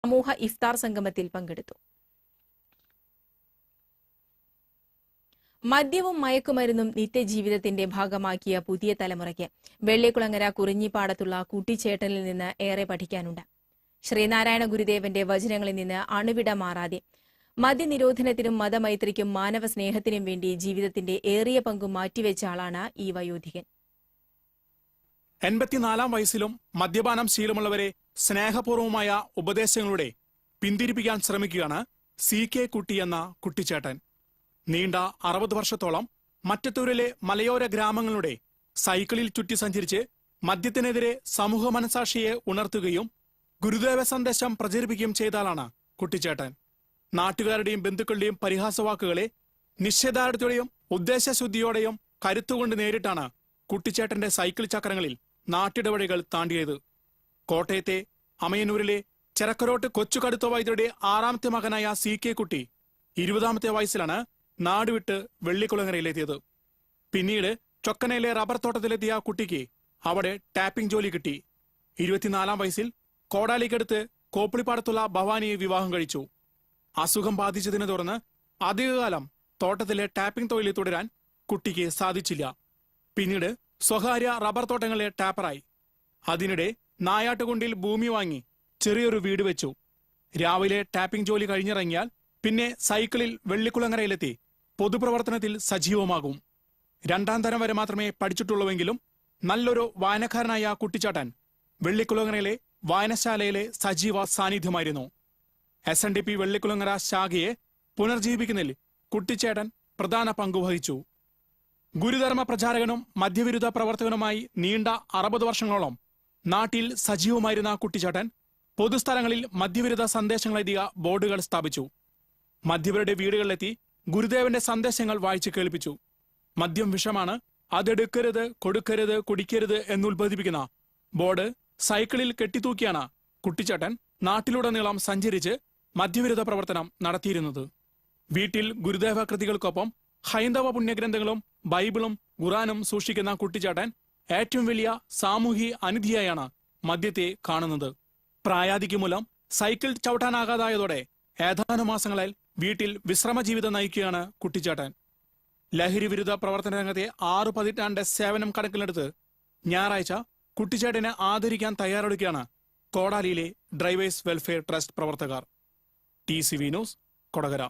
സമൂഹ ഇഫ്താർ സംഗമത്തിൽ പങ്കെടുത്തു. മദ്യവും മയക്കുമരുന്നും നിത്യജീവിതത്തിന്റെ ഭാഗമാക്കിയ പുതിയ തലമുറയ്ക്ക് വെള്ളിക്കുളങ്ങര കുറിഞ്ഞിപ്പാടത്തുള്ള കുട്ടിച്ചേട്ടനിൽ നിന്ന് ഏറെ പഠിക്കാനുണ്ട്. ശ്രീനാരായണ ഗുരുദേവന്റെ വചനങ്ങളിൽ നിന്ന് അണുവിട മാറാതെ മദ്യനിരോധനത്തിനും മതമൈത്രിക്കും മാനവ സ്നേഹത്തിനും വേണ്ടി ജീവിതത്തിന്റെ ഏറിയ പങ്കും മാറ്റിവെച്ച ആളാണ് ഈ വയോധികൻ. 84 വയസ്സിലും മദ്യപാനം ശീലമുള്ളവരെ സ്നേഹപൂർവമായ ഉപദേശങ്ങളുടെ പിന്തിരിപ്പിക്കാൻ ശ്രമിക്കുകയാണ് CK കുട്ടി എന്ന കുട്ടിച്ചേട്ടൻ. നീണ്ട 60 വർഷത്തോളം മറ്റത്തൂരിലെ മലയോര ഗ്രാമങ്ങളുടെ സൈക്കിളിൽ ചുറ്റി സഞ്ചരിച്ച് മദ്യത്തിനെതിരെ സമൂഹ മനസാക്ഷിയെ ഉണർത്തുകയും ഗുരുദേവ സന്ദേശം പ്രചരിപ്പിക്കുകയും ചെയ്താലാണ് കുട്ടിച്ചേട്ടൻ. നാട്ടുകാരുടെയും ബന്ധുക്കളുടെയും പരിഹാസവാക്കുകളെ നിശ്ചയദാർഢ്യത്തോടെയും ഉദ്ദേശശുദ്ധിയോടെയും കരുത്തുകൊണ്ട് നേരിട്ടാണ് കുട്ടിച്ചേട്ടന്റെ സൈക്കിൾ ചക്രങ്ങളിൽ നാട്ടിടവഴികൾ താണ്ടിയത്. കോട്ടയത്തെ അമയന്നൂരിലെ ചെറക്കരോട്ട് കൊച്ചുകടുത്ത വൈദ്യരുടെ 6ാമത്തെ മകനായ CK കുട്ടി 20ാമത്തെ വയസ്സിലാണ് നാടുവിട്ട് വെള്ളിക്കുളങ്ങരയിലെത്തിയത്. പിന്നീട് ചൊക്കനയിലെ റബ്ബർ തോട്ടത്തിലെത്തിയ കുട്ടിക്ക് അവിടെ ടാപ്പിംഗ് ജോലി കിട്ടി. 24ാം വയസ്സിൽ കോടാലിക്കടുത്ത് കോപ്പിളിപ്പാടത്തുള്ള ഭവാനിയെ വിവാഹം കഴിച്ചു. അസുഖം ബാധിച്ചതിനെ തുടർന്ന് അധികകാലം തോട്ടത്തിലെ ടാപ്പിംഗ് തൊഴിലിൽ തുടരാൻ കുട്ടിക്ക് സാധിച്ചില്ല. പിന്നീട് സ്വകാര്യ റബ്ബർ തോട്ടങ്ങളിലെ ടാപ്പറായി. അതിനിടെ നായാട്ടുകുണ്ടിൽ ഭൂമി വാങ്ങി ചെറിയൊരു വീട് വെച്ചു. രാവിലെ ടാപ്പിംഗ് ജോലി കഴിഞ്ഞിറങ്ങിയാൽ പിന്നെ സൈക്കിളിൽ വെള്ളിക്കുളങ്ങരയിലെത്തി പൊതുപ്രവർത്തനത്തിൽ സജീവമാകും. 2ാം തരം വരെ മാത്രമേ പഠിച്ചിട്ടുള്ളൂവെങ്കിലും നല്ലൊരു വായനക്കാരനായ കുട്ടിച്ചാട്ടൻ വെള്ളിക്കുളങ്ങരയിലെ വായനശാലയിലെ സജീവ സാന്നിധ്യമായിരുന്നു. SNDP വെള്ളിക്കുളങ്ങര ശാഖയെ പുനർജീവിക്കുന്നതിൽ കുട്ടിച്ചേട്ടൻ പ്രധാന പങ്കുവഹിച്ചു. ഗുരുധർമ്മ പ്രചാരകനും മദ്യവിരുദ്ധ പ്രവർത്തകനുമായി നീണ്ട 60 വർഷങ്ങളോളം നാട്ടിൽ സജീവമായിരുന്ന കുട്ടിച്ചേട്ടൻ പൊതുസ്ഥലങ്ങളിൽ മദ്യവിരുദ്ധ സന്ദേശങ്ങളെത്തിയ ബോർഡുകൾ സ്ഥാപിച്ചു. മദ്യപരുടെ വീടുകളിലെത്തി ഗുരുദേവന്റെ സന്ദേശങ്ങൾ വായിച്ചു കേൾപ്പിച്ചു. മദ്യം വിഷമാണ്, അതെടുക്കരുത്, കൊടുക്കരുത്, കുടിക്കരുത് എന്നുത്ബോധിപ്പിക്കുന്ന ബോർഡ് സൈക്കിളിൽ കെട്ടിത്തൂക്കിയാണ് കുട്ടിച്ചേട്ടൻ നാട്ടിലുടനീളം സഞ്ചരിച്ച് മദ്യവിരുദ്ധ പ്രവർത്തനം നടത്തിയിരുന്നത്. വീട്ടിൽ ഗുരുദേവ കൃതികൾക്കൊപ്പം ഹൈന്ദവ പുണ്യഗ്രന്ഥങ്ങളും ബൈബിളും ഖുറാനും സൂക്ഷിക്കുന്ന കുട്ടിച്ചേട്ടൻ ഏറ്റവും വലിയ സാമൂഹ്യ അനിധിയായാണ് മദ്യത്തെ കാണുന്നത്. പ്രായാധിക്യം മൂലം സൈക്കിൾ ചവിട്ടാനാകാതായതോടെ ഏതാനും മാസങ്ങളിൽ വീട്ടിൽ വിശ്രമജീവിതം നയിക്കുകയാണ് കുട്ടിച്ചേട്ടൻ. ലഹരി വിരുദ്ധ പ്രവർത്തന രംഗത്തെ 6 പതിറ്റാണ്ട് സേവനം കണക്കിലെടുത്ത് ഞായറാഴ്ച കുട്ടിച്ചേട്ടനെ ആദരിക്കാൻ തയ്യാറെടുക്കുകയാണ് കോടാലിയിലെ ഡ്രൈവേഴ്സ് വെൽഫെയർ ട്രസ്റ്റ് പ്രവർത്തകർ. TCV news, Kodakara.